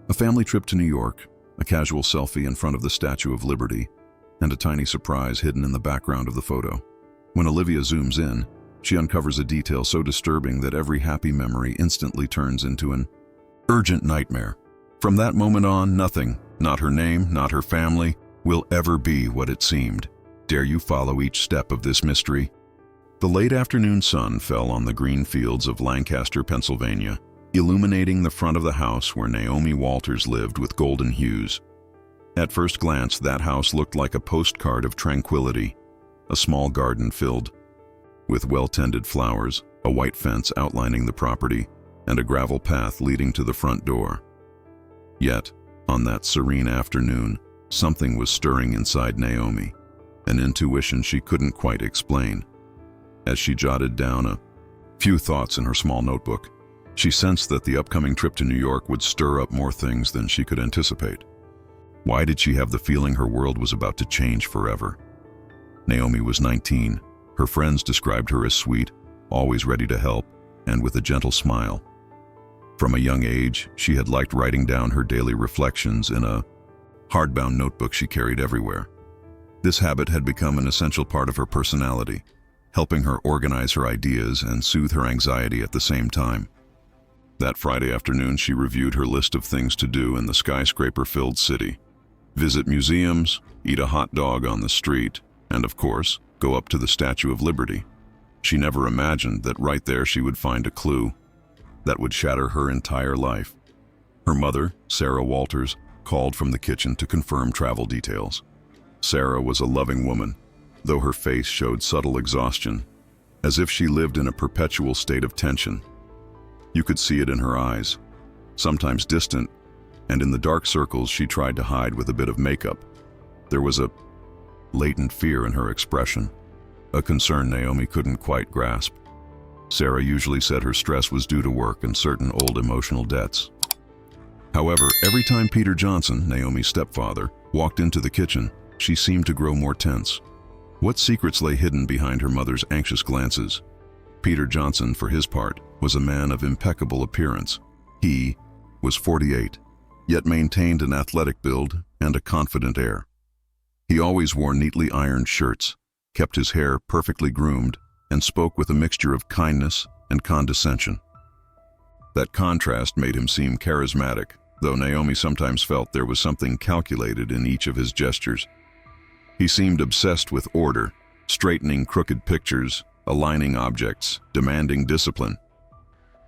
A family trip to New York, a casual selfie in front of the Statue of Liberty, and a tiny surprise hidden in the background of the photo. When Olivia zooms in, she uncovers a detail so disturbing that every happy memory instantly turns into an urgent nightmare. From that moment on, nothing, not her name, not her family, will ever be what it seemed. Dare you follow each step of this mystery? The late afternoon sun fell on the green fields of Lancaster, Pennsylvania, illuminating the front of the house where Naomi Walters lived with golden hues. At first glance, that house looked like a postcard of tranquility, a small garden filled with well-tended flowers, a white fence outlining the property, and a gravel path leading to the front door. Yet, on that serene afternoon, something was stirring inside Naomi, an intuition she couldn't quite explain. As she jotted down a few thoughts in her small notebook, she sensed that the upcoming trip to New York would stir up more things than she could anticipate. Why did she have the feeling her world was about to change forever? Naomi was 19. Her friends described her as sweet, always ready to help, and with a gentle smile. From a young age, she had liked writing down her daily reflections in a hardbound notebook she carried everywhere. This habit had become an essential part of her personality, helping her organize her ideas and soothe her anxiety at the same time. That Friday afternoon, she reviewed her list of things to do in the skyscraper-filled city. Visit museums, eat a hot dog on the street, and of course, go up to the Statue of Liberty. She never imagined that right there she would find a clue that would shatter her entire life. Her mother, Sarah Walters, called from the kitchen to confirm travel details. Sarah was a loving woman, though her face showed subtle exhaustion, as if she lived in a perpetual state of tension. You could see it in her eyes, sometimes distant, and in the dark circles she tried to hide with a bit of makeup. There was a latent fear in her expression, a concern Naomi couldn't quite grasp. Sarah usually said her stress was due to work and certain old emotional debts. However, every time Peter Johnson, Naomi's stepfather, walked into the kitchen, she seemed to grow more tense. What secrets lay hidden behind her mother's anxious glances? Peter Johnson, for his part, was a man of impeccable appearance. He was 48, yet maintained an athletic build and a confident air. He always wore neatly ironed shirts, kept his hair perfectly groomed, and spoke with a mixture of kindness and condescension. That contrast made him seem charismatic, though Naomi sometimes felt there was something calculated in each of his gestures. He seemed obsessed with order, straightening crooked pictures, aligning objects, demanding discipline.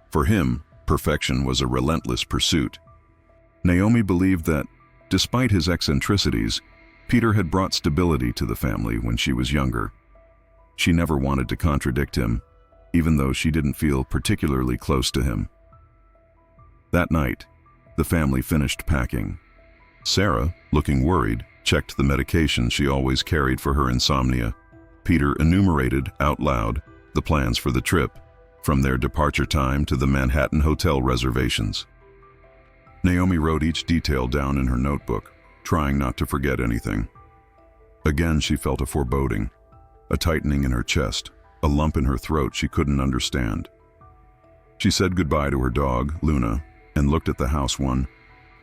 For him, perfection was a relentless pursuit. Naomi believed that, despite his eccentricities, Peter had brought stability to the family when she was younger. She never wanted to contradict him, even though she didn't feel particularly close to him. That night, the family finished packing. Sarah, looking worried, checked the medication she always carried for her insomnia. Peter enumerated out loud the plans for the trip, from their departure time to the Manhattan hotel reservations. Naomi wrote each detail down in her notebook, trying not to forget anything. Again, she felt a foreboding, a tightening in her chest, a lump in her throat she couldn't understand. She said goodbye to her dog, Luna, and looked at the house one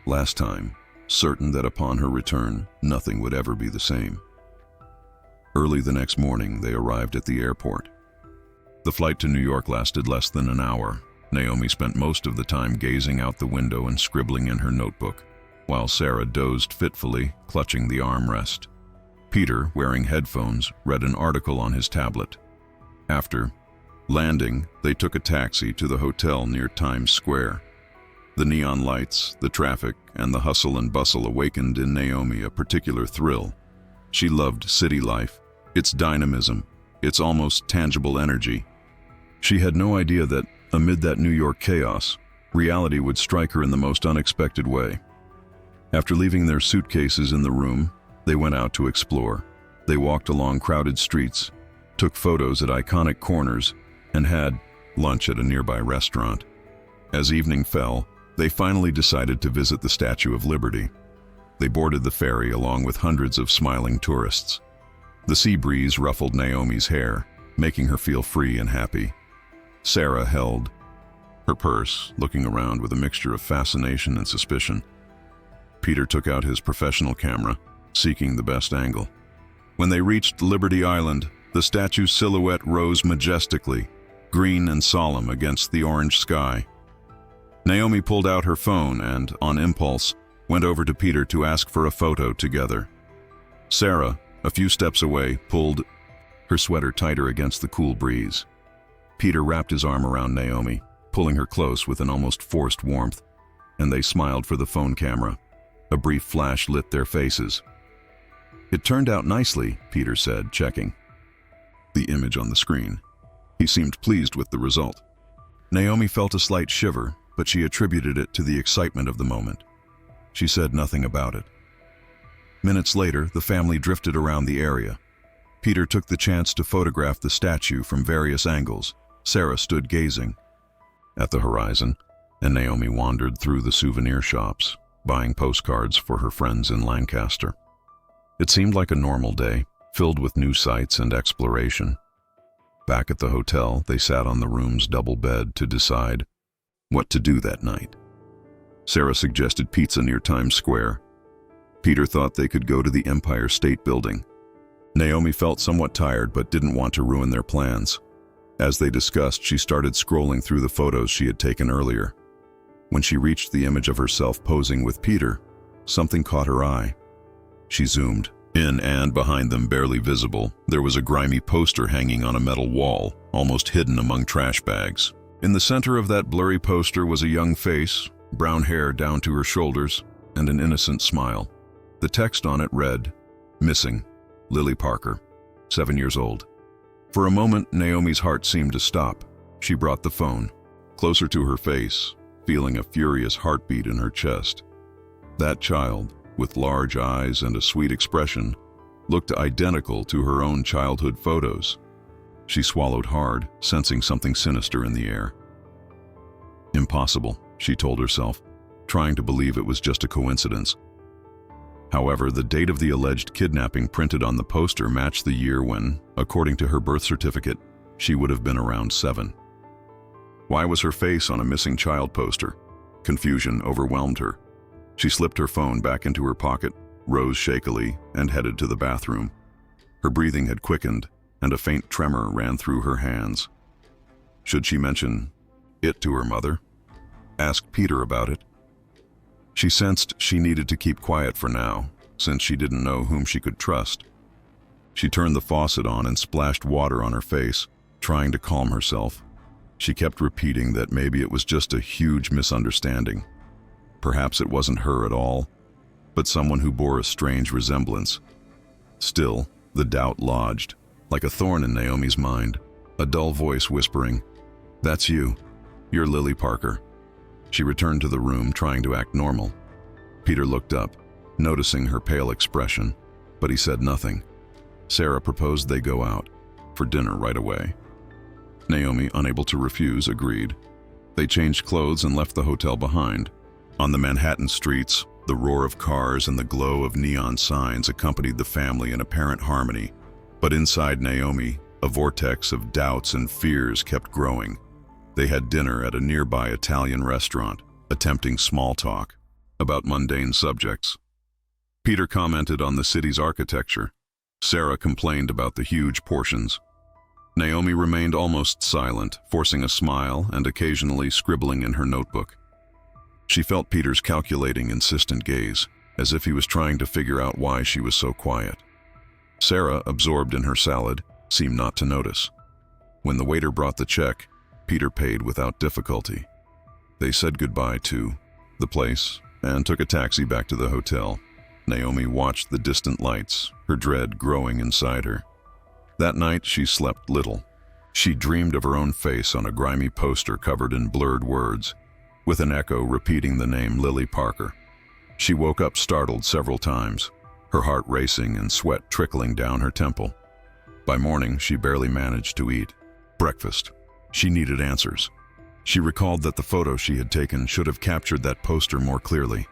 last time, certain that upon her return, nothing would ever be the same. Early the next morning, they arrived at the airport. The flight to New York lasted less than an hour. Naomi spent most of the time gazing out the window and scribbling in her notebook, while Sarah dozed fitfully, clutching the armrest. Peter, wearing headphones, read an article on his tablet. After landing, they took a taxi to the hotel near Times Square. The neon lights, the traffic, and the hustle and bustle awakened in Naomi a particular thrill. She loved city life, its dynamism, its almost tangible energy. She had no idea that, amid that New York chaos, reality would strike her in the most unexpected way. After leaving their suitcases in the room, they went out to explore. They walked along crowded streets, took photos at iconic corners, and had lunch at a nearby restaurant. As evening fell, they finally decided to visit the Statue of Liberty. They boarded the ferry along with hundreds of smiling tourists. The sea breeze ruffled Naomi's hair, making her feel free and happy. Sarah held her purse, looking around with a mixture of fascination and suspicion. Peter took out his professional camera, seeking the best angle. When they reached Liberty Island, the statue's silhouette rose majestically, green and solemn against the orange sky. Naomi pulled out her phone and, on impulse, went over to Peter to ask for a photo together. Sarah, a few steps away, pulled her sweater tighter against the cool breeze. Peter wrapped his arm around Naomi, pulling her close with an almost forced warmth, and they smiled for the phone camera. A brief flash lit their faces. "It turned out nicely," Peter said, checking the image on the screen. He seemed pleased with the result. Naomi felt a slight shiver, but she attributed it to the excitement of the moment. She said nothing about it. Minutes later, the family drifted around the area. Peter took the chance to photograph the statue from various angles. Sarah stood gazing at the horizon, and Naomi wandered through the souvenir shops, buying postcards for her friends in Lancaster. It seemed like a normal day, filled with new sights and exploration. Back at the hotel, they sat on the room's double bed to decide what to do that night. Sarah suggested pizza near Times Square. Peter thought they could go to the Empire State Building. Naomi felt somewhat tired but didn't want to ruin their plans. As they discussed, she started scrolling through the photos she had taken earlier. When she reached the image of herself posing with Peter, something caught her eye. She zoomed in, and behind them, barely visible, there was a grimy poster hanging on a metal wall, almost hidden among trash bags. In the center of that blurry poster was a young face, brown hair down to her shoulders, and an innocent smile. The text on it read, "Missing, Lily Parker, 7 years old." For a moment, Naomi's heart seemed to stop. She brought the phone closer to her face, feeling a furious heartbeat in her chest. That child, with large eyes and a sweet expression, looked identical to her own childhood photos. She swallowed hard, sensing something sinister in the air. Impossible, she told herself, trying to believe it was just a coincidence. However, the date of the alleged kidnapping printed on the poster matched the year when, according to her birth certificate, she would have been around 7. Why was her face on a missing child poster? Confusion overwhelmed her. She slipped her phone back into her pocket, rose shakily, and headed to the bathroom. Her breathing had quickened, and a faint tremor ran through her hands. Should she mention it to her mother? Ask Peter about it? She sensed she needed to keep quiet for now, since she didn't know whom she could trust. She turned the faucet on and splashed water on her face, trying to calm herself. She kept repeating that maybe it was just a huge misunderstanding. Perhaps it wasn't her at all, but someone who bore a strange resemblance. Still, the doubt lodged, like a thorn in Naomi's mind, a dull voice whispering, "That's you. You're Lily Parker." She returned to the room, trying to act normal. Peter looked up, noticing her pale expression, but he said nothing. Sarah proposed they go out for dinner right away. Naomi, unable to refuse, agreed. They changed clothes and left the hotel behind. On the Manhattan streets, the roar of cars and the glow of neon signs accompanied the family in apparent harmony, but inside Naomi, a vortex of doubts and fears kept growing. They had dinner at a nearby Italian restaurant, attempting small talk about mundane subjects. Peter commented on the city's architecture. Sarah complained about the huge portions. Naomi remained almost silent, forcing a smile and occasionally scribbling in her notebook. She felt Peter's calculating, insistent gaze, as if he was trying to figure out why she was so quiet. Sarah, absorbed in her salad, seemed not to notice. When the waiter brought the check, Peter paid without difficulty. They said goodbye to the place and took a taxi back to the hotel. Naomi watched the distant lights, her dread growing inside her. That night, she slept little. She dreamed of her own face on a grimy poster covered in blurred words, with an echo repeating the name Lily Parker. She woke up startled several times, her heart racing and sweat trickling down her temple. By morning, she barely managed to eat breakfast. She needed answers. She recalled that the photo she had taken should have captured that poster more clearly.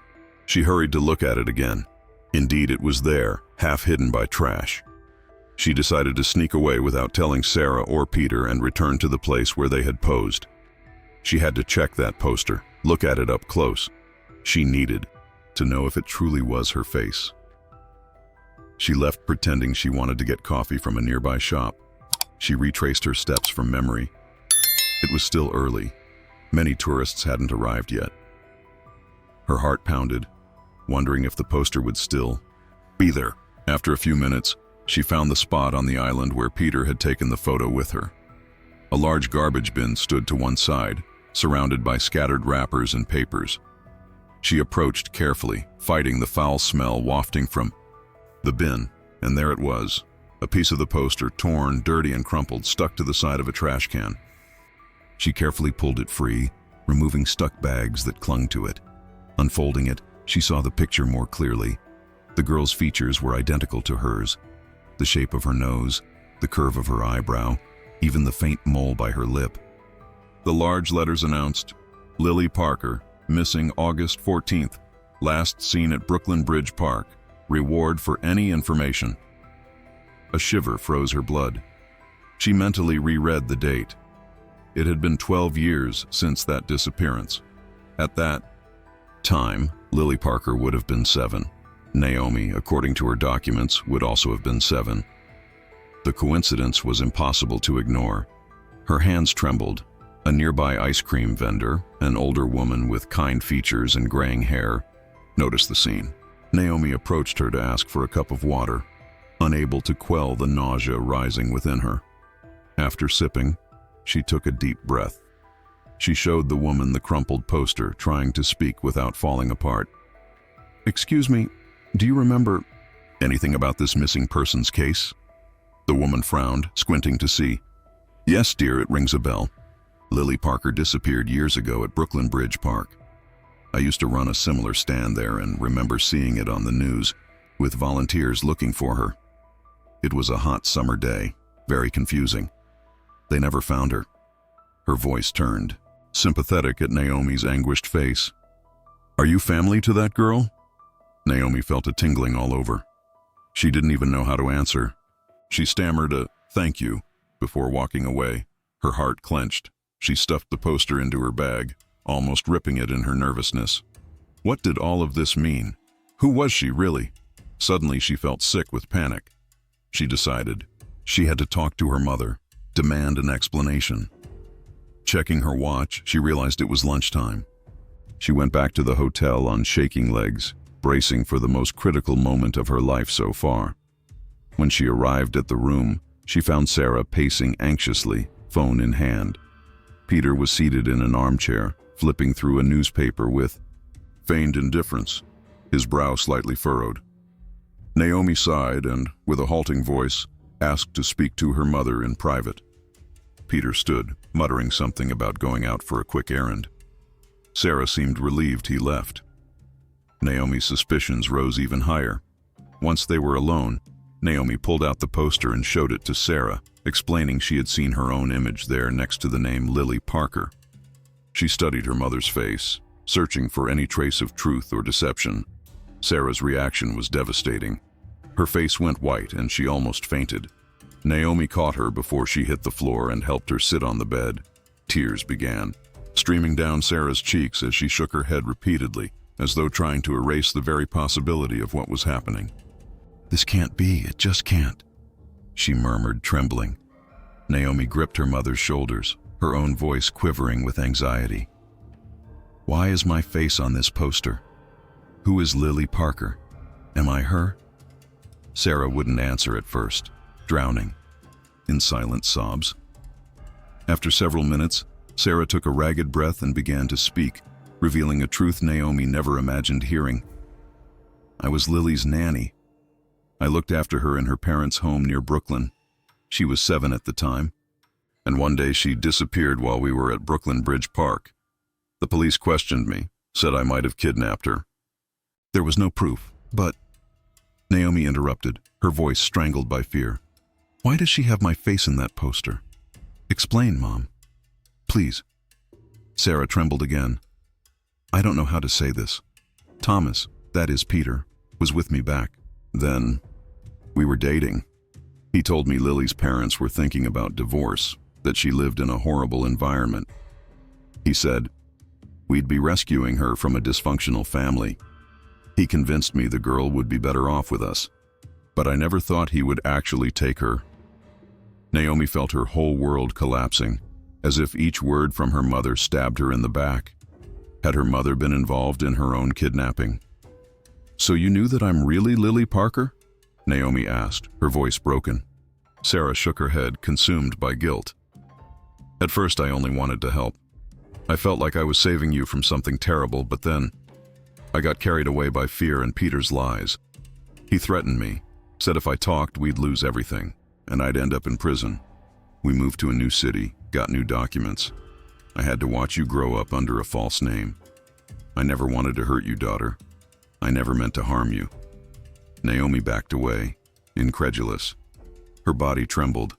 She hurried to look at it again. Indeed, it was there, half hidden by trash. She decided to sneak away without telling Sarah or Peter and return to the place where they had posed. She had to check that poster, look at it up close. She needed to know if it truly was her face. She left pretending she wanted to get coffee from a nearby shop. She retraced her steps from memory. It was still early. Many tourists hadn't arrived yet. Her heart pounded, wondering if the poster would still be there. After a few minutes, she found the spot on the island where Peter had taken the photo with her. A large garbage bin stood to one side, surrounded by scattered wrappers and papers. She approached carefully, fighting the foul smell wafting from the bin, and there it was, a piece of the poster, torn, dirty, and crumpled, stuck to the side of a trash can. She carefully pulled it free, removing stuck bags that clung to it. Unfolding it, she saw the picture more clearly. The girl's features were identical to hers. The shape of her nose, the curve of her eyebrow, even the faint mole by her lip. The large letters announced, Lily Parker, missing August 14th, last seen at Brooklyn Bridge Park, reward for any information. A shiver froze her blood. She mentally reread the date. It had been 12 years since that disappearance. At that time, Lily Parker would have been 7. Naomi, according to her documents, would also have been 7. The coincidence was impossible to ignore. Her hands trembled. A nearby ice cream vendor, an older woman with kind features and graying hair, noticed the scene. Naomi approached her to ask for a cup of water, unable to quell the nausea rising within her. After sipping, she took a deep breath. She showed the woman the crumpled poster, trying to speak without falling apart. "Excuse me, do you remember anything about this missing persons case?" The woman frowned, squinting to see. "Yes, dear, it rings a bell. Lily Parker disappeared years ago at Brooklyn Bridge Park. I used to run a similar stand there and remember seeing it on the news, with volunteers looking for her. It was a hot summer day, very confusing. They never found her." Her voice turned, sympathetic at Naomi's anguished face. "Are you family to that girl?" Naomi felt a tingling all over. She didn't even know how to answer. She stammered a "thank you" before walking away. Her heart clenched. She stuffed the poster into her bag, almost ripping it in her nervousness. What did all of this mean? Who was she really? Suddenly she felt sick with panic. She decided she had to talk to her mother, demand an explanation. Checking her watch, she realized it was lunchtime. She went back to the hotel on shaking legs, bracing for the most critical moment of her life so far. When she arrived at the room, she found Sarah pacing anxiously, phone in hand. Peter was seated in an armchair, flipping through a newspaper with feigned indifference, his brow slightly furrowed. Naomi sighed and, with a halting voice, asked to speak to her mother in private. Peter stood, muttering something about going out for a quick errand. Sarah seemed relieved he left. Naomi's suspicions rose even higher. Once they were alone, Naomi pulled out the poster and showed it to Sarah, explaining she had seen her own image there next to the name Lily Parker. She studied her mother's face, searching for any trace of truth or deception. Sarah's reaction was devastating. Her face went white and she almost fainted. Naomi caught her before she hit the floor and helped her sit on the bed. Tears began, streaming down Sarah's cheeks as she shook her head repeatedly, as though trying to erase the very possibility of what was happening. "This can't be, it just can't," she murmured, trembling. Naomi gripped her mother's shoulders, her own voice quivering with anxiety. "Why is my face on this poster? Who is Lily Parker? Am I her?" Sarah wouldn't answer at first, drowning in silent sobs. After several minutes, Sarah took a ragged breath and began to speak, revealing a truth Naomi never imagined hearing. "I was Lily's nanny. I looked after her in her parents' home near Brooklyn. She was 7 at the time, and one day she disappeared while we were at Brooklyn Bridge Park. The police questioned me, said I might have kidnapped her. There was no proof, but—" Naomi interrupted, her voice strangled by fear. "Why does she have my face in that poster? Explain, Mom. Please." Sarah trembled again. "I don't know how to say this. Thomas, that is Peter, was with me back then. We were dating. He told me Lily's parents were thinking about divorce, that she lived in a horrible environment. He said we'd be rescuing her from a dysfunctional family. He convinced me the girl would be better off with us, but I never thought he would actually take her." Naomi felt her whole world collapsing, as if each word from her mother stabbed her in the back. Had her mother been involved in her own kidnapping? "So you knew that I'm really Lily Parker?" Naomi asked, her voice broken. Sarah shook her head, consumed by guilt. "At first I only wanted to help. I felt like I was saving you from something terrible, but then I got carried away by fear and Peter's lies. He threatened me, said if I talked we'd lose everything, and I'd end up in prison. We moved to a new city, got new documents. I had to watch you grow up under a false name. I never wanted to hurt you, daughter. I never meant to harm you." Naomi backed away, incredulous. Her body trembled.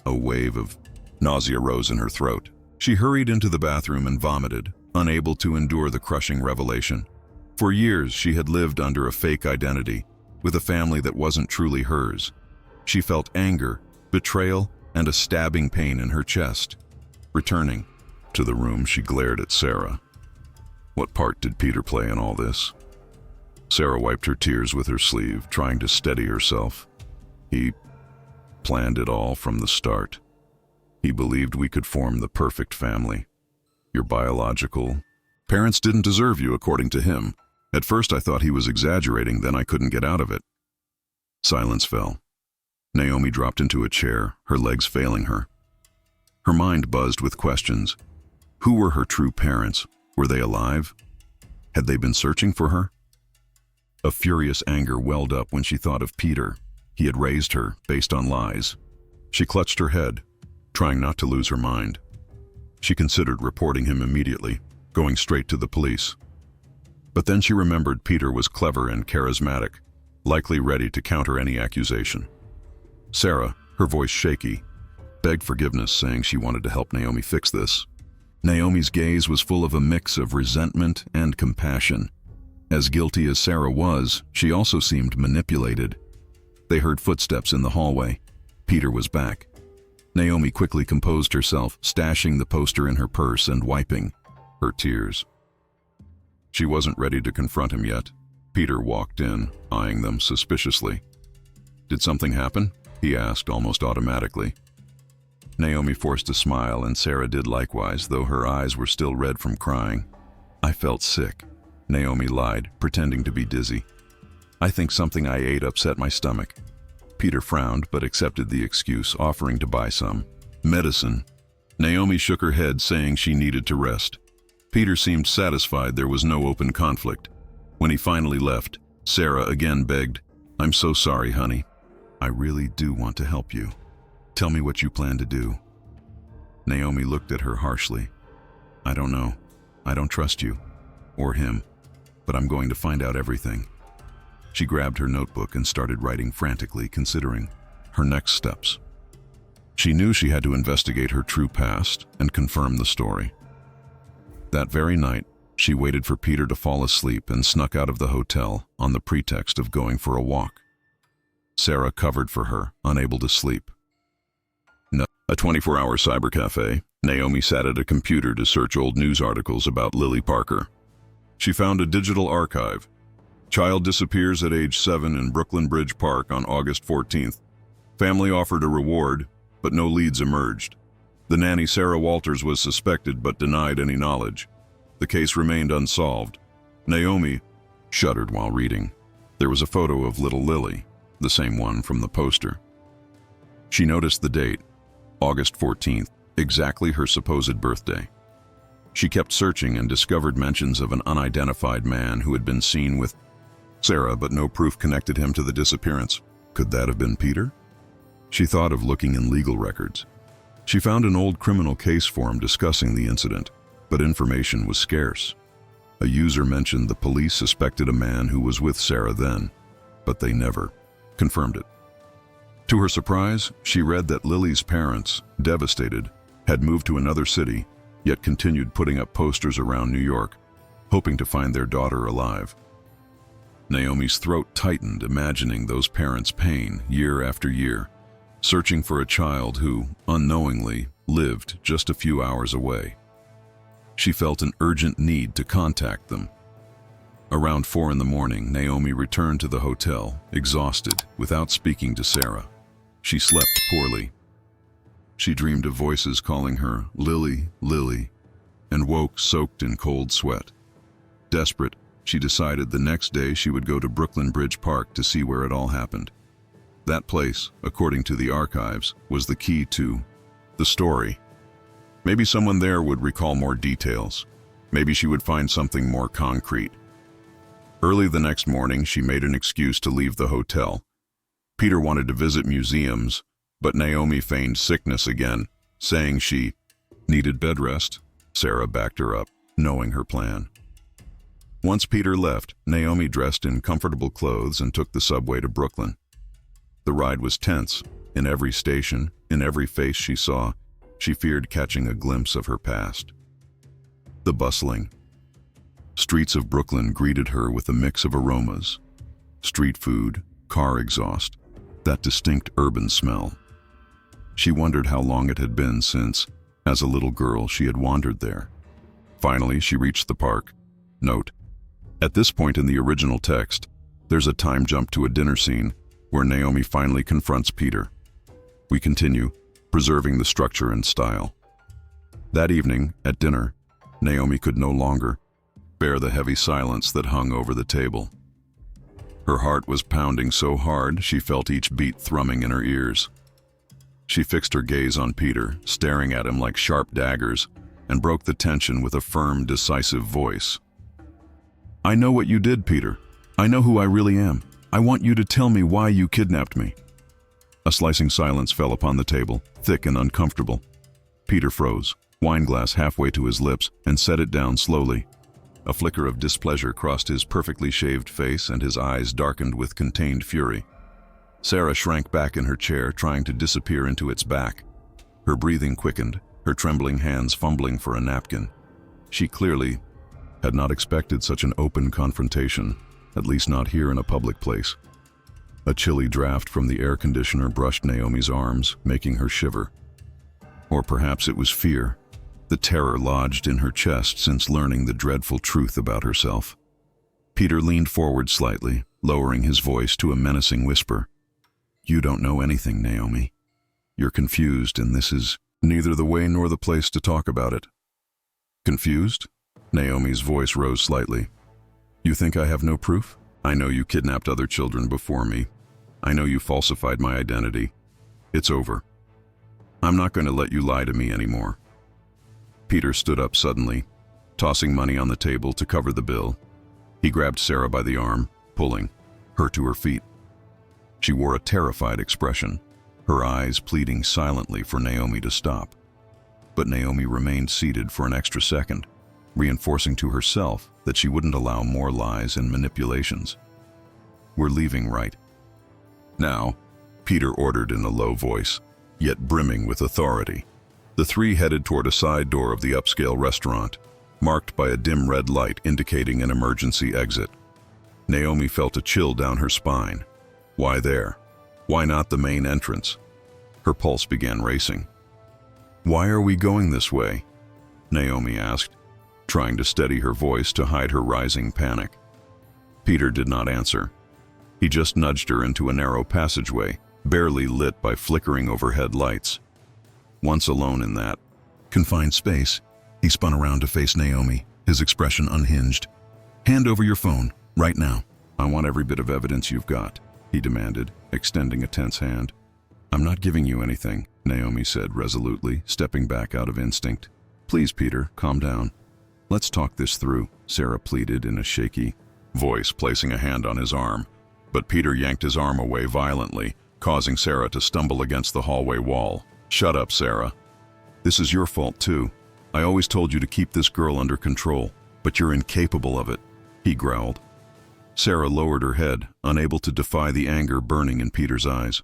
A wave of nausea rose in her throat. She hurried into the bathroom and vomited, unable to endure the crushing revelation. For years, she had lived under a fake identity, with a family that wasn't truly hers. She felt anger, betrayal, and a stabbing pain in her chest. Returning to the room, she glared at Sarah. What part did Peter play in all this? Sarah wiped her tears with her sleeve, trying to steady herself. He planned it all from the start. He believed we could form the perfect family. Your biological parents didn't deserve you, according to him. At first I thought he was exaggerating, then I couldn't get out of it. Silence fell. Naomi dropped into a chair, her legs failing her. Her mind buzzed with questions. Who were her true parents? Were they alive? Had they been searching for her? A furious anger welled up when she thought of Peter. He had raised her based on lies. She clutched her head, trying not to lose her mind. She considered reporting him immediately, going straight to the police. But then she remembered Peter was clever and charismatic, likely ready to counter any accusation. Sarah, her voice shaky, begged forgiveness, saying she wanted to help Naomi fix this. Naomi's gaze was full of a mix of resentment and compassion. As guilty as Sarah was, she also seemed manipulated. They heard footsteps in the hallway. Peter was back. Naomi quickly composed herself, stashing the poster in her purse and wiping her tears. She wasn't ready to confront him yet. Peter walked in, eyeing them suspiciously. "Did something happen?" he asked almost automatically. Naomi forced a smile, and Sarah did likewise, though her eyes were still red from crying. "I felt sick," Naomi lied, pretending to be dizzy. "I think something I ate upset my stomach." Peter frowned, but accepted the excuse, offering to buy some medicine. Naomi shook her head, saying she needed to rest. Peter seemed satisfied there was no open conflict. When he finally left, Sarah again begged, "I'm so sorry, honey. I really do want to help you. Tell me what you plan to do." Naomi looked at her harshly. "I don't know. I don't trust you, or him, but I'm going to find out everything." She grabbed her notebook and started writing frantically, considering her next steps. She knew she had to investigate her true past and confirm the story. That very night, she waited for Peter to fall asleep and snuck out of the hotel on the pretext of going for a walk. Sarah covered for her, unable to sleep. A 24-hour cyber cafe, Naomi sat at a computer to search old news articles about Lily Parker. She found a digital archive. Child disappears at age 7 in Brooklyn Bridge Park on August 14th. Family offered a reward, but no leads emerged. The nanny Sarah Walters was suspected but denied any knowledge. The case remained unsolved. Naomi shuddered while reading. There was a photo of little Lily, the same one from the poster. She noticed the date, August 14th, exactly her supposed birthday. She kept searching and discovered mentions of an unidentified man who had been seen with Sarah, but no proof connected him to the disappearance. Could that have been Peter? She thought of looking in legal records. She found an old criminal case form discussing the incident, but information was scarce. A user mentioned the police suspected a man who was with Sarah then, but they never confirmed it. To her surprise, she read that Lily's parents, devastated, had moved to another city, yet continued putting up posters around New York, hoping to find their daughter alive. Naomi's throat tightened, imagining those parents' pain year after year, searching for a child who, unknowingly, lived just a few hours away. She felt an urgent need to contact them. Around 4 in the morning, Naomi returned to the hotel, exhausted, without speaking to Sarah. She slept poorly. She dreamed of voices calling her Lily, Lily, and woke soaked in cold sweat. Desperate, she decided the next day she would go to Brooklyn Bridge Park to see where it all happened. That place, according to the archives, was the key to the story. Maybe someone there would recall more details. Maybe she would find something more concrete. Early the next morning, she made an excuse to leave the hotel. Peter wanted to visit museums, but Naomi feigned sickness again, saying she needed bed rest. Sarah backed her up, knowing her plan. Once Peter left, Naomi dressed in comfortable clothes and took the subway to Brooklyn. The ride was tense. In every station, in every face she saw, she feared catching a glimpse of her past. The bustling streets of Brooklyn greeted her with a mix of aromas: street food, car exhaust, that distinct urban smell. She wondered how long it had been since, as a little girl, she had wandered there. Finally, she reached the park. Note: at this point in the original text, there's a time jump to a dinner scene where Naomi finally confronts Peter. We continue, preserving the structure and style. That evening, at dinner, Naomi could no longer bear the heavy silence that hung over the table. Her heart was pounding so hard she felt each beat thrumming in her ears. She fixed her gaze on Peter, staring at him like sharp daggers, and broke the tension with a firm, decisive voice. "I know what you did, Peter. I know who I really am. I want you to tell me why you kidnapped me." A slicing silence fell upon the table, thick and uncomfortable. Peter froze, wineglass halfway to his lips, and set it down slowly. A flicker of displeasure crossed his perfectly shaved face, and his eyes darkened with contained fury. Sarah shrank back in her chair, trying to disappear into its back. Her breathing quickened, her trembling hands fumbling for a napkin. She clearly had not expected such an open confrontation, at least not here in a public place. A chilly draft from the air conditioner brushed Naomi's arms, making her shiver. Or perhaps it was fear, the terror lodged in her chest since learning the dreadful truth about herself. Peter leaned forward slightly, lowering his voice to a menacing whisper. "You don't know anything, Naomi. You're confused, and this is neither the way nor the place to talk about it." "Confused?" Naomi's voice rose slightly. "You think I have no proof? I know you kidnapped other children before me. I know you falsified my identity. It's over. I'm not going to let you lie to me anymore." Peter stood up suddenly, tossing money on the table to cover the bill. He grabbed Sarah by the arm, pulling her to her feet. She wore a terrified expression, her eyes pleading silently for Naomi to stop. But Naomi remained seated for an extra second, reinforcing to herself that she wouldn't allow more lies and manipulations. "We're leaving, right now," Peter ordered in a low voice, yet brimming with authority. The three headed toward a side door of the upscale restaurant, marked by a dim red light indicating an emergency exit. Naomi felt a chill down her spine. Why there? Why not the main entrance? Her pulse began racing. "Why are we going this way?" Naomi asked, trying to steady her voice to hide her rising panic. Peter did not answer. He just nudged her into a narrow passageway, barely lit by flickering overhead lights. Once alone in that confined space, he spun around to face Naomi, his expression unhinged. "Hand over your phone, right now." "I want every bit of evidence you've got," he demanded, extending a tense hand. "I'm not giving you anything," Naomi said resolutely, stepping back out of instinct. "Please, Peter, calm down. Let's talk this through," Sarah pleaded in a shaky voice, placing a hand on his arm. But Peter yanked his arm away violently, causing Sarah to stumble against the hallway wall. "Shut up, Sarah. This is your fault too. I always told you to keep this girl under control, but you're incapable of it," he growled. Sarah lowered her head, unable to defy the anger burning in Peter's eyes.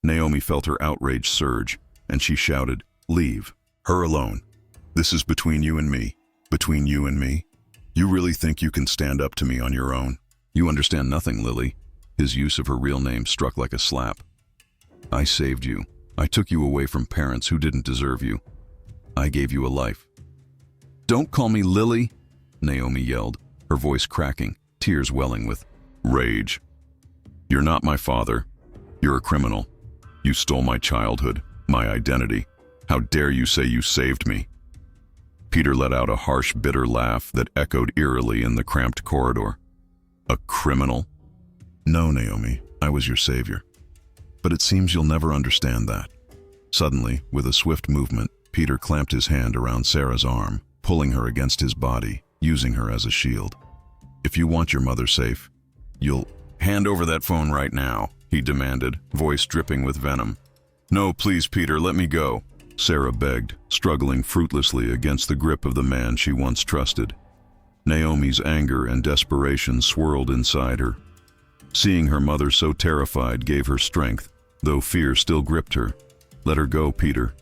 Naomi felt her outrage surge, and she shouted, "Leave her alone. This is between you and me. Between you and me. You really think you can stand up to me on your own? You understand nothing, Lily." His use of her real name struck like a slap. "I saved you. I took you away from parents who didn't deserve you. I gave you a life." "Don't call me Lily," Naomi yelled, her voice cracking, tears welling with rage. "You're not my father. You're a criminal. You stole my childhood, my identity. How dare you say you saved me?" Peter let out a harsh, bitter laugh that echoed eerily in the cramped corridor. "A criminal? No, Naomi, I was your savior. But it seems you'll never understand that." Suddenly, with a swift movement, Peter clamped his hand around Sarah's arm, pulling her against his body, using her as a shield. "If you want your mother safe, you'll hand over that phone right now," he demanded, voice dripping with venom. "No, please, Peter, let me go," Sarah begged, struggling fruitlessly against the grip of the man she once trusted. Naomi's anger and desperation swirled inside her. Seeing her mother so terrified gave her strength, though fear still gripped her. "Let her go, Peter.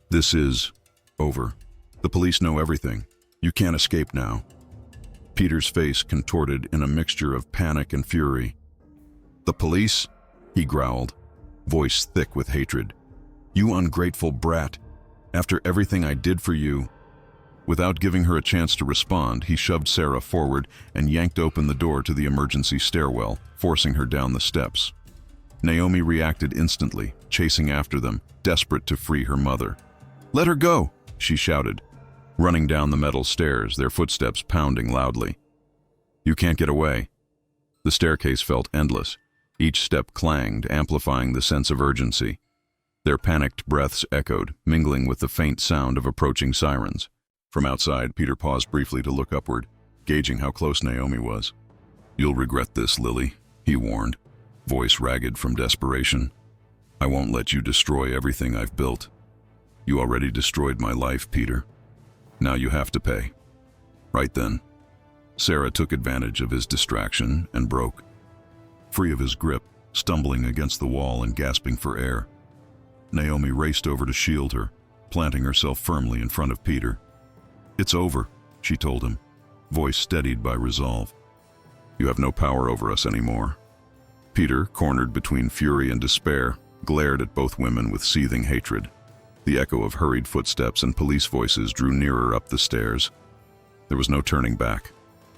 This is over. The police know everything. You can't escape now." Peter's face contorted in a mixture of panic and fury. "The police?" he growled, voice thick with hatred. "You ungrateful brat. After everything I did for you." Without giving her a chance to respond, he shoved Sarah forward and yanked open the door to the emergency stairwell, forcing her down the steps. Naomi reacted instantly, chasing after them, desperate to free her mother. "Let her go!" she shouted, running down the metal stairs, their footsteps pounding loudly. "You can't get away." The staircase felt endless. Each step clanged, amplifying the sense of urgency. Their panicked breaths echoed, mingling with the faint sound of approaching sirens. From outside, Peter paused briefly to look upward, gauging how close Naomi was. "You'll regret this, Lily," he warned, voice ragged from desperation. "I won't let you destroy everything I've built. You already destroyed my life, Peter. Now you have to pay." Right then, Sarah took advantage of his distraction and broke. Free of his grip, stumbling against the wall and gasping for air, Naomi raced over to shield her, planting herself firmly in front of Peter. "It's over," she told him, voice steadied by resolve. "You have no power over us anymore." Peter, cornered between fury and despair, glared at both women with seething hatred. The echo of hurried footsteps and police voices drew nearer up the stairs. There was no turning back.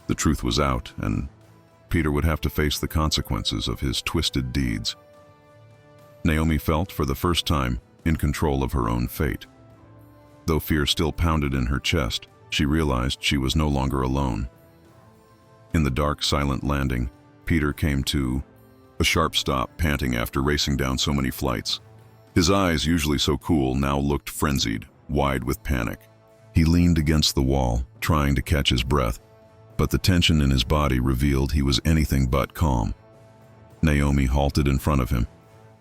The truth was out, and Peter would have to face the consequences of his twisted deeds. Naomi felt, for the first time, in control of her own fate. Though fear still pounded in her chest, she realized she was no longer alone. In the dark, silent landing, Peter came to a sharp stop, panting after racing down so many flights. His eyes, usually so cool, now looked frenzied, wide with panic. He leaned against the wall, trying to catch his breath, but the tension in his body revealed he was anything but calm. Naomi halted in front of him,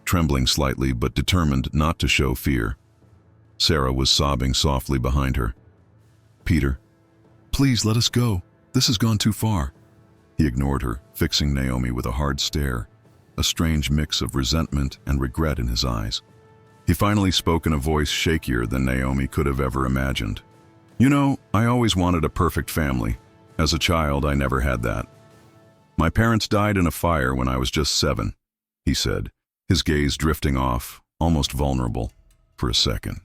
trembling slightly but determined not to show fear. Sarah was sobbing softly behind her. "Peter, please let us go. This has gone too far." He ignored her, fixing Naomi with a hard stare, a strange mix of resentment and regret in his eyes. He finally spoke in a voice shakier than Naomi could have ever imagined. "You know, I always wanted a perfect family. As a child, I never had that. My parents died in a fire when I was just 7, he said, his gaze drifting off, almost vulnerable, for a second.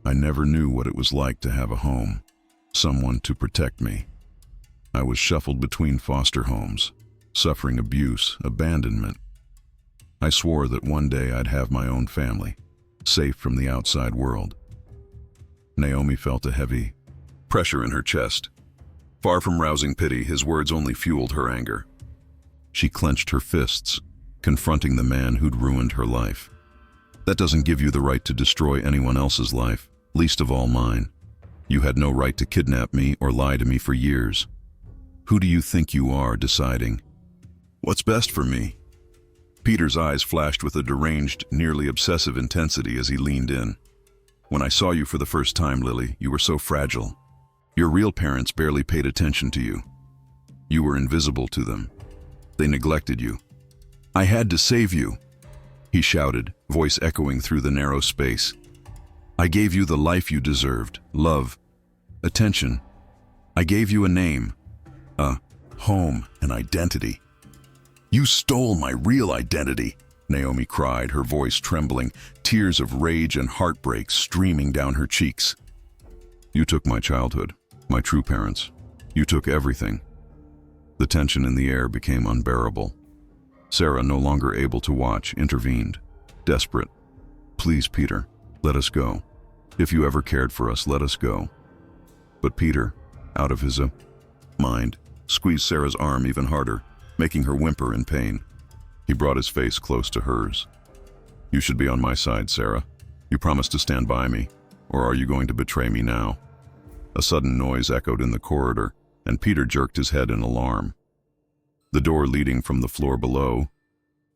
I never knew what it was like to have a home, someone to protect me. I was shuffled between foster homes, suffering abuse, abandonment. I swore that one day I'd have my own family, safe from the outside world." Naomi felt a heavy pressure in her chest. Far from rousing pity, his words only fueled her anger. She clenched her fists, confronting the man who'd ruined her life. "That doesn't give you the right to destroy anyone else's life, least of all mine. You had no right to kidnap me or lie to me for years. Who do you think you are deciding what's best for me?" Peter's eyes flashed with a deranged, nearly obsessive intensity as he leaned in. "When I saw you for the first time, Lily, you were so fragile. Your real parents barely paid attention to you. You were invisible to them. They neglected you. I had to save you," he shouted, voice echoing through the narrow space. "I gave you the life you deserved, love, attention. I gave you a name, a home, an identity. You stole my real identity," Naomi cried, her voice trembling, tears of rage and heartbreak streaming down her cheeks. "You took my childhood, my true parents. You took everything. The tension in the air became unbearable. Sarah, no longer able to watch, intervened, desperate. "Please, Peter, let us go. If you ever cared for us, let us go." But Peter, out of his mind, squeezed Sarah's arm even harder, making her whimper in pain. He brought his face close to hers. "You should be on my side, Sarah. You promised to stand by me, or are you going to betray me now?" A sudden noise echoed in the corridor, and Peter jerked his head in alarm. The door leading from the floor below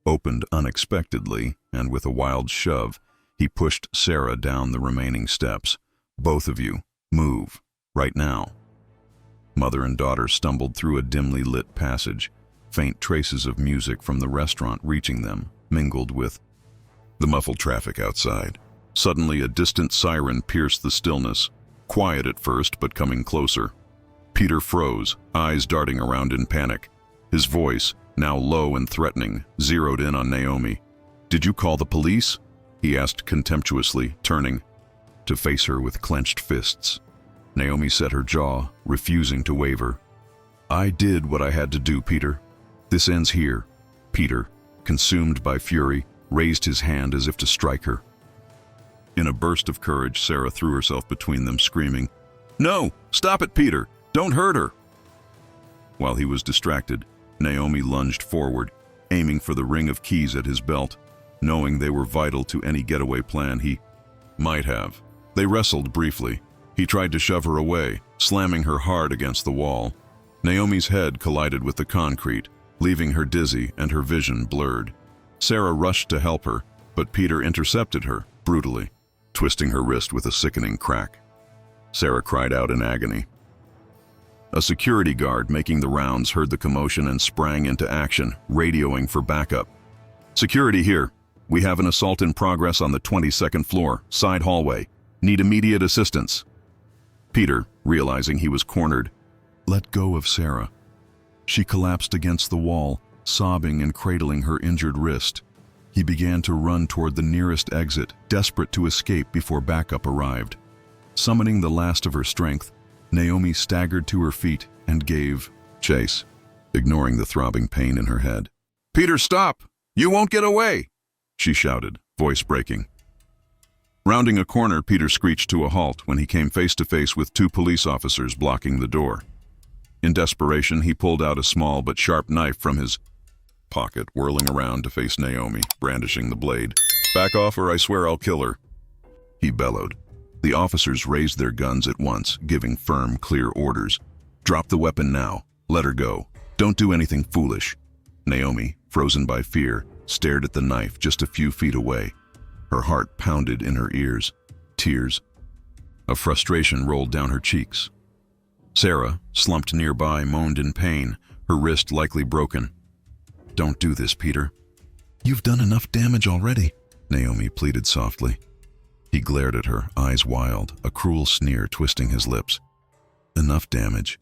opened unexpectedly, and with a wild shove, he pushed Sarah down the remaining steps. "Both of you, move, right now." Mother and daughter stumbled through a dimly lit passage, faint traces of music from the restaurant reaching them, mingled with the muffled traffic outside. Suddenly, a distant siren pierced the stillness, quiet at first but coming closer. Peter froze, eyes darting around in panic. His voice, now low and threatening, zeroed in on Naomi. "Did you call the police?" he asked contemptuously, turning to face her with clenched fists. Naomi set her jaw, refusing to waver. "I did what I had to do, Peter. This ends here." Peter, consumed by fury, raised his hand as if to strike her. In a burst of courage, Sarah threw herself between them, screaming, "No! Stop it, Peter! Don't hurt her!" While he was distracted, Naomi lunged forward, aiming for the ring of keys at his belt, knowing they were vital to any getaway plan he might have. They wrestled briefly. He tried to shove her away, slamming her hard against the wall. Naomi's head collided with the concrete, leaving her dizzy and her vision blurred. Sarah rushed to help her, but Peter intercepted her, brutally, twisting her wrist with a sickening crack. Sarah cried out in agony. A security guard making the rounds heard the commotion and sprang into action, radioing for backup. "Security here. We have an assault in progress on the 22nd floor, side hallway. Need immediate assistance." Peter, realizing he was cornered, let go of Sarah. She collapsed against the wall, sobbing and cradling her injured wrist. He began to run toward the nearest exit, desperate to escape before backup arrived. Summoning the last of her strength, Naomi staggered to her feet and gave chase, ignoring the throbbing pain in her head. "Peter, stop! You won't get away!" she shouted, voice breaking. Rounding a corner, Peter screeched to a halt when he came face to face with two police officers blocking the door. In desperation, he pulled out a small but sharp knife from his pocket, whirling around to face Naomi, brandishing the blade. "Back off or I swear I'll kill her," he bellowed. The officers raised their guns at once, giving firm, clear orders. "Drop the weapon now. Let her go. Don't do anything foolish." Naomi, frozen by fear, stared at the knife just a few feet away. Her heart pounded in her ears. Tears of frustration rolled down her cheeks. Sarah, slumped nearby, moaned in pain, her wrist likely broken. "Don't do this, Peter. You've done enough damage already," Naomi pleaded softly. He glared at her, eyes wild, a cruel sneer twisting his lips. "Enough damage?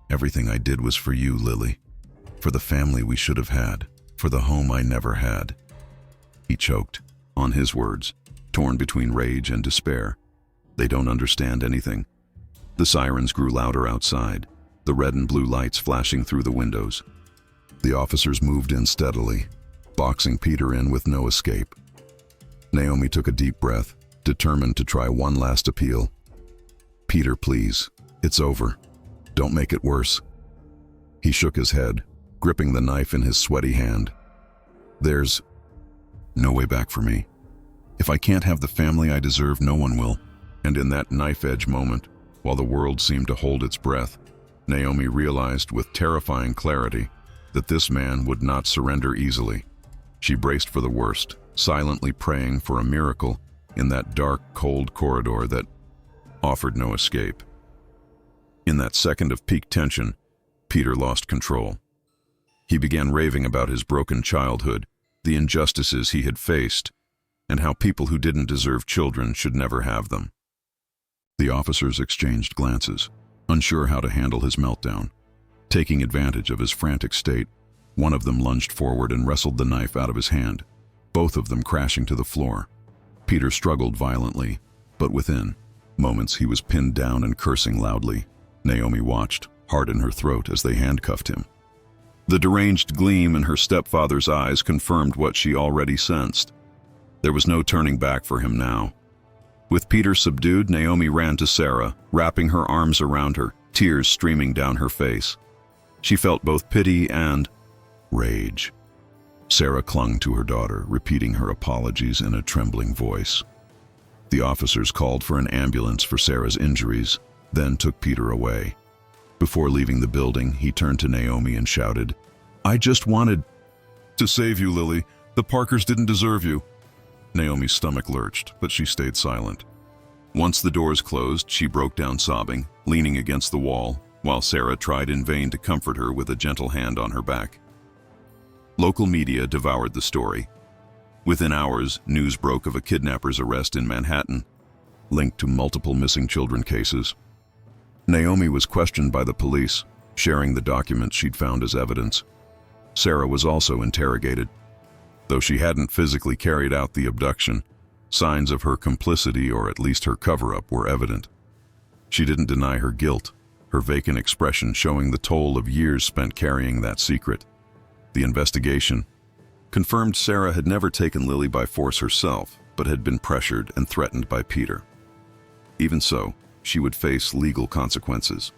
Everything I did was for you, Lily. For the family we should have had. For the home I never had." He choked on his words, torn between rage and despair. They don't understand anything. The sirens grew louder outside, the red and blue lights flashing through the windows. The officers moved in steadily, boxing Peter in with no escape. Naomi took a deep breath, determined to try one last appeal. "Peter, please. It's over. Don't make it worse." He shook his head, gripping the knife in his sweaty hand. "There's no way back for me. If I can't have the family I deserve, no one will." And in that knife-edge moment, while the world seemed to hold its breath, Naomi realized with terrifying clarity that this man would not surrender easily. She braced for the worst, silently praying for a miracle in that dark, cold corridor that offered no escape. In that second of peak tension, Peter lost control. He began raving about his broken childhood, the injustices he had faced, and how people who didn't deserve children should never have them. The officers exchanged glances, unsure how to handle his meltdown. Taking advantage of his frantic state, one of them lunged forward and wrestled the knife out of his hand, both of them crashing to the floor. Peter struggled violently, but within moments he was pinned down and cursing loudly. Naomi watched, heart in her throat, as they handcuffed him, The deranged gleam in her stepfather's eyes confirmed what she already sensed. There was no turning back for him now. With Peter subdued, Naomi ran to Sarah, wrapping her arms around her, tears streaming down her face. She felt both pity and rage. Sarah clung to her daughter, repeating her apologies in a trembling voice. The officers called for an ambulance for Sarah's injuries, then took Peter away. Before leaving the building, he turned to Naomi and shouted, "I just wanted to save you, Lily. The Parkers didn't deserve you." Naomi's stomach lurched, but she stayed silent. Once the doors closed, she broke down sobbing, leaning against the wall, while Sarah tried in vain to comfort her with a gentle hand on her back. Local media devoured the story. Within hours, news broke of a kidnapper's arrest in Manhattan, linked to multiple missing children cases. Naomi was questioned by the police, sharing the documents she'd found as evidence. Sarah was also interrogated. Though she hadn't physically carried out the abduction, signs of her complicity, or at least her cover-up, were evident. She didn't deny her guilt, her vacant expression showing the toll of years spent carrying that secret. The investigation confirmed Sarah had never taken Lily by force herself, but had been pressured and threatened by Peter. Even so, she would face legal consequences.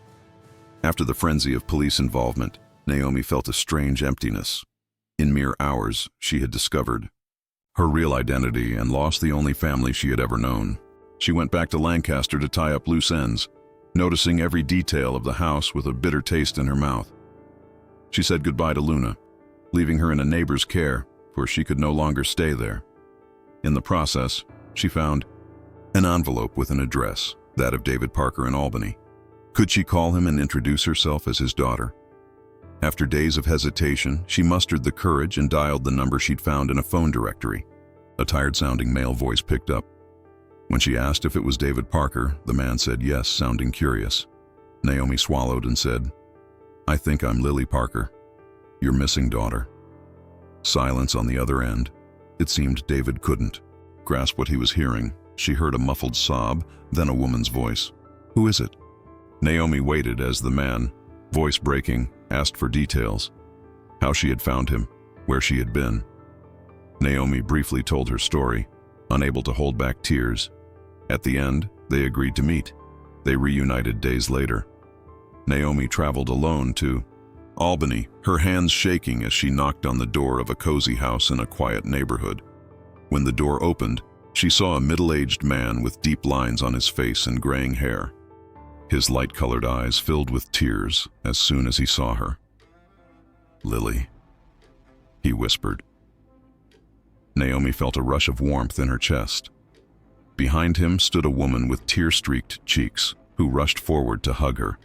After the frenzy of police involvement, Naomi felt a strange emptiness. In mere hours, she had discovered her real identity and lost the only family she had ever known. She went back to Lancaster to tie up loose ends, noticing every detail of the house with a bitter taste in her mouth. She said goodbye to Luna, leaving her in a neighbor's care, for she could no longer stay there. In the process, she found an envelope with an address, that of David Parker in Albany. Could she call him and introduce herself as his daughter? After days of hesitation, she mustered the courage and dialed the number she'd found in a phone directory. A tired-sounding male voice picked up. When she asked if it was David Parker, the man said yes, sounding curious. Naomi swallowed and said, "I think I'm Lily Parker, your missing daughter." Silence on the other end. It seemed David couldn't grasp what he was hearing. She heard a muffled sob, then a woman's voice. "Who is it?" Naomi waited as the man, voice breaking, asked for details. How she had found him, where she had been. Naomi briefly told her story, unable to hold back tears. At the end, they agreed to meet. They reunited days later. Naomi traveled alone to Albany, her hands shaking as she knocked on the door of a cozy house in a quiet neighborhood. When the door opened, she saw a middle-aged man with deep lines on his face and graying hair. His light-colored eyes filled with tears as soon as he saw her. "Lily," he whispered. Naomi felt a rush of warmth in her chest. Behind him stood a woman with tear-streaked cheeks, who rushed forward to hug her.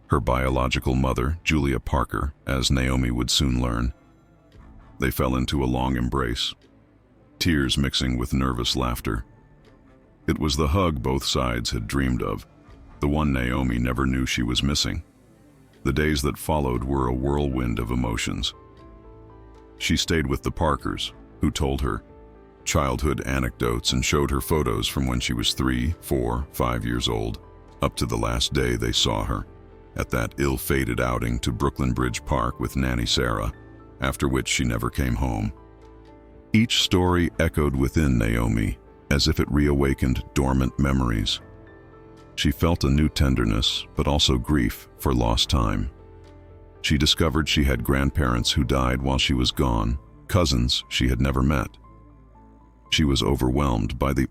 Her biological mother, Julia Parker, as Naomi would soon learn. They fell into a long embrace, tears mixing with nervous laughter. It was the hug both sides had dreamed of, the one Naomi never knew she was missing. The days that followed were a whirlwind of emotions. She stayed with the Parkers, who told her childhood anecdotes and showed her photos from when she was 3, 4, 5 years old, up to the last day they saw her, at that ill-fated outing to Brooklyn Bridge Park with Nanny Sarah, after which she never came home. Each story echoed within Naomi, as if it reawakened dormant memories. She felt a new tenderness, but also grief for lost time. She discovered she had grandparents who died while she was gone, cousins she had never met. She was overwhelmed by the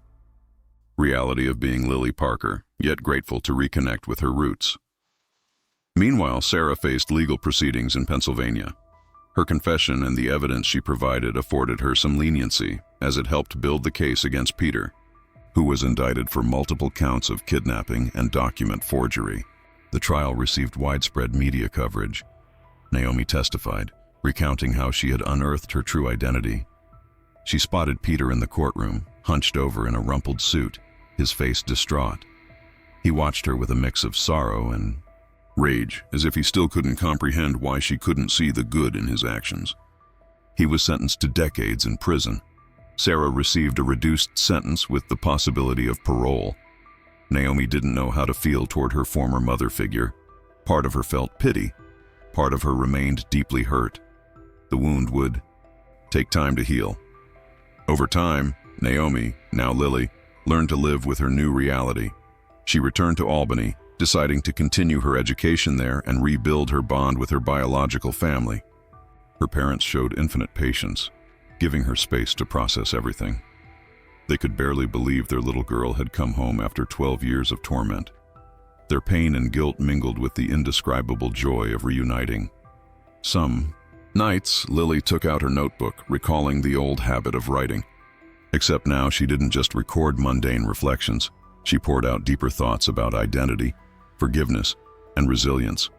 reality of being Lily Parker, yet grateful to reconnect with her roots. Meanwhile, Sarah faced legal proceedings in Pennsylvania. Her confession and the evidence she provided afforded her some leniency, as it helped build the case against Peter, who was indicted for multiple counts of kidnapping and document forgery. The trial received widespread media coverage. Naomi testified, recounting how she had unearthed her true identity. She spotted Peter in the courtroom, hunched over in a rumpled suit, his face distraught. He watched her with a mix of sorrow and rage, as if he still couldn't comprehend why she couldn't see the good in his actions. He was sentenced to decades in prison. Sarah received a reduced sentence with the possibility of parole. Naomi didn't know how to feel toward her former mother figure. Part of her felt pity, part of her remained deeply hurt. The wound would take time to heal. Over time, Naomi, now Lily, learned to live with her new reality. She returned to Albany, deciding to continue her education there and rebuild her bond with her biological family. Her parents showed infinite patience, giving her space to process everything. They could barely believe their little girl had come home after 12 years of torment. Their pain and guilt mingled with the indescribable joy of reuniting. Some nights, Lily took out her notebook, recalling the old habit of writing. Except now she didn't just record mundane reflections. She poured out deeper thoughts about identity, forgiveness, and resilience.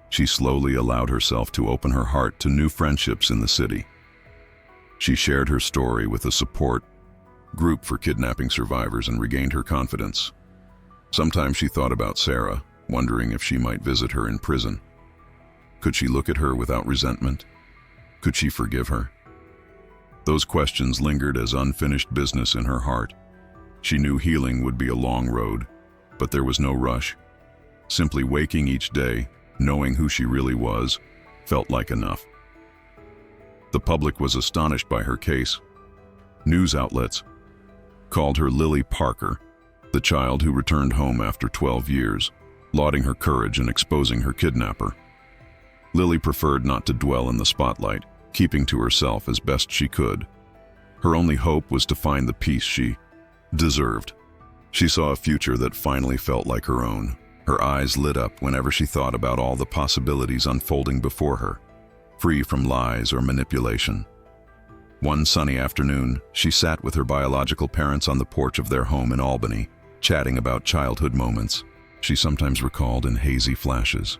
She slowly allowed herself to open her heart to new friendships in the city. She shared her story with a support group for kidnapping survivors and regained her confidence. Sometimes she thought about Sarah, wondering if she might visit her in prison. Could she look at her without resentment? Could she forgive her? Those questions lingered as unfinished business in her heart. She knew healing would be a long road, but there was no rush. Simply waking each day, knowing who she really was, felt like enough. The public was astonished by her case. News outlets called her Lily Parker, the child who returned home after 12 years, lauding her courage and exposing her kidnapper. Lily preferred not to dwell in the spotlight, keeping to herself as best she could. Her only hope was to find the peace she deserved. She saw a future that finally felt like her own. Her eyes lit up whenever she thought about all the possibilities unfolding before her, free from lies or manipulation. One sunny afternoon, she sat with her biological parents on the porch of their home in Albany, chatting about childhood moments she sometimes recalled in hazy flashes.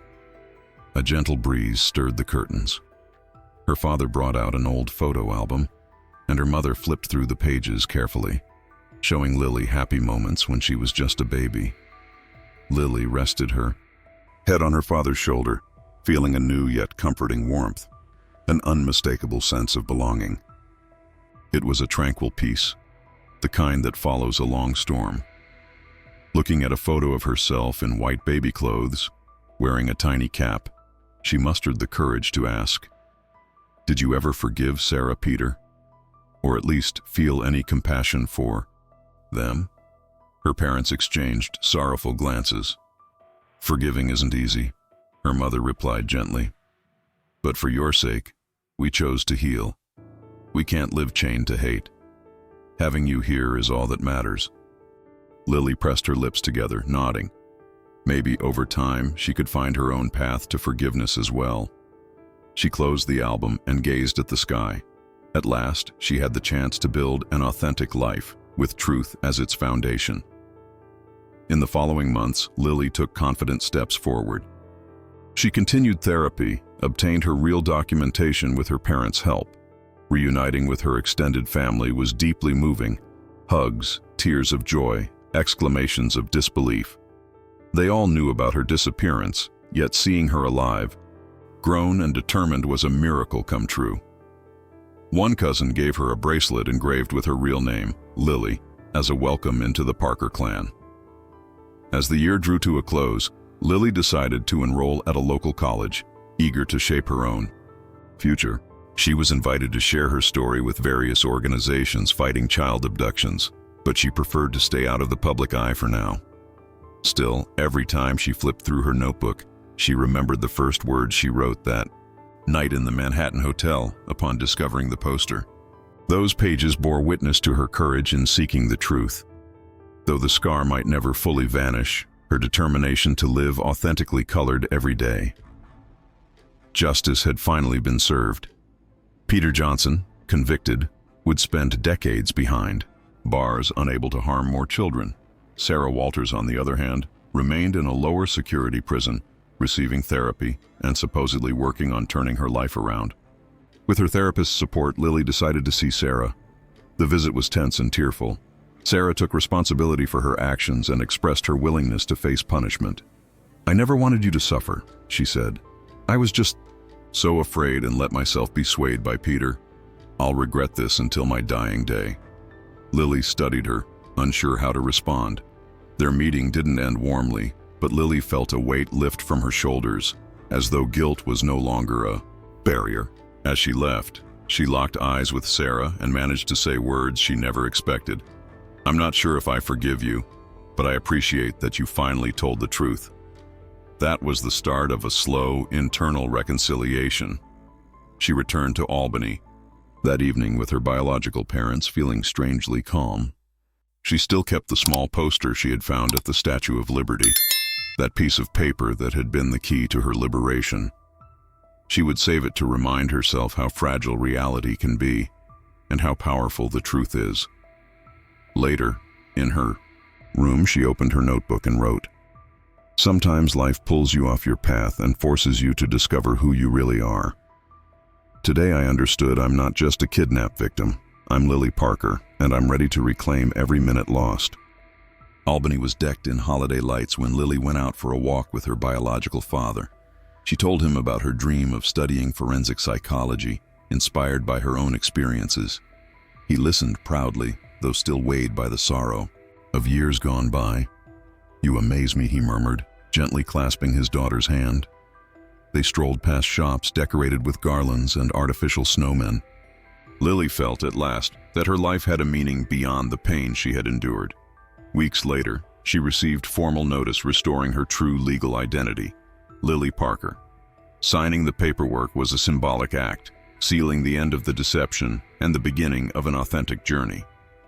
A gentle breeze stirred the curtains. Her father brought out an old photo album, and her mother flipped through the pages carefully, showing Lily happy moments when she was just a baby. Lily rested her head on her father's shoulder, feeling a new yet comforting warmth, an unmistakable sense of belonging. It was a tranquil peace, the kind that follows a long storm. Looking at a photo of herself in white baby clothes, wearing a tiny cap, she mustered the courage to ask, "Did you ever forgive Sarah, Peter? Or at least feel any compassion for them?" Her parents exchanged sorrowful glances. "Forgiving isn't easy," her mother replied gently. "But for your sake, we chose to heal. We can't live chained to hate. Having you here is all that matters." Lily pressed her lips together, nodding. Maybe over time she could find her own path to forgiveness as well. She closed the album and gazed at the sky. At last, she had the chance to build an authentic life, with truth as its foundation. In the following months, Lily took confident steps forward. She continued therapy, obtained her real documentation with her parents' help. Reuniting with her extended family was deeply moving. Hugs, tears of joy, exclamations of disbelief. They all knew about her disappearance, yet seeing her alive, grown and determined, was a miracle come true. One cousin gave her a bracelet engraved with her real name, Lily, as a welcome into the Parker clan. As the year drew to a close, Lily decided to enroll at a local college, eager to shape her own future. She was invited to share her story with various organizations fighting child abductions, but she preferred to stay out of the public eye for now. Still, every time she flipped through her notebook, she remembered the first words she wrote that night in the Manhattan hotel upon discovering the poster. Those pages bore witness to her courage in seeking the truth. Though the scar might never fully vanish, her determination to live authentically colored every day. Justice had finally been served. Peter Johnson, convicted, would spend decades behind bars, unable to harm more children. Sarah Walters, on the other hand, remained in a lower security prison, receiving therapy and supposedly working on turning her life around. With her therapist's support, Lily decided to see Sarah. The visit was tense and tearful. Sarah took responsibility for her actions and expressed her willingness to face punishment. "I never wanted you to suffer," she said. "I was just so afraid and let myself be swayed by Peter. I'll regret this until my dying day." Lily studied her, unsure how to respond. Their meeting didn't end warmly, but Lily felt a weight lift from her shoulders. as though guilt was no longer a barrier. As she left, she locked eyes with Sarah and managed to say words she never expected. "I'm not sure if I forgive you, but I appreciate that you finally told the truth." That was the start of a slow, internal reconciliation. She returned to Albany that evening with her biological parents, feeling strangely calm. She still kept the small poster she had found at the Statue of Liberty, that piece of paper that had been the key to her liberation. She would save it to remind herself how fragile reality can be and how powerful the truth is. Later, in her room, she opened her notebook and wrote, "Sometimes life pulls you off your path and forces you to discover who you really are. Today I understood I'm not just a kidnap victim. I'm Lily Parker, and I'm ready to reclaim every minute lost." Albany was decked in holiday lights when Lily went out for a walk with her biological father. She told him about her dream of studying forensic psychology, inspired by her own experiences. He listened proudly, though still weighed by the sorrow of years gone by. "You amaze me," he murmured, gently clasping his daughter's hand. They strolled past shops decorated with garlands and artificial snowmen. Lily felt at last that her life had a meaning beyond the pain she had endured. Weeks later, she received formal notice restoring her true legal identity, Lily Parker. Signing the paperwork was a symbolic act, sealing the end of the deception and the beginning of an authentic journey.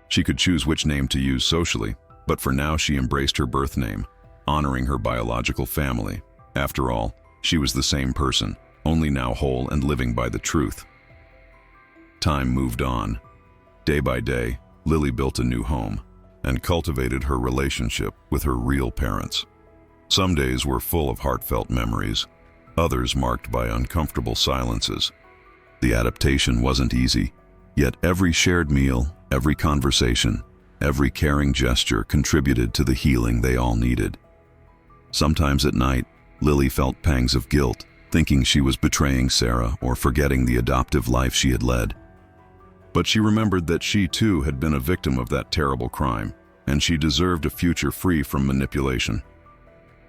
She could choose which name to use socially, but for now she embraced her birth name, honoring her biological family. After all, she was the same person, only now whole and living by the truth. Time moved on. Day by day, Lily built a new home and cultivated her relationship with her real parents. Some days were full of heartfelt memories, others marked by uncomfortable silences. The adaptation wasn't easy, yet every shared meal, every conversation, every caring gesture contributed to the healing they all needed. Sometimes at night, Lily felt pangs of guilt, thinking she was betraying Sarah or forgetting the adoptive life she had led. But she remembered that she too had been a victim of that terrible crime, and she deserved a future free from manipulation.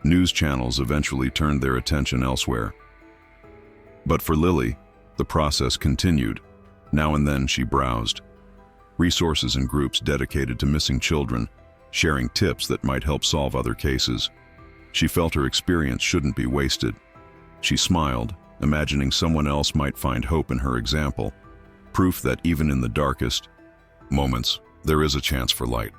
News channels eventually turned their attention elsewhere. But for Lily, the process continued. Now and then she browsed resources and groups dedicated to missing children, sharing tips that might help solve other cases. She felt her experience shouldn't be wasted. She smiled, imagining someone else might find hope in her example, proof that even in the darkest moments, there is a chance for light.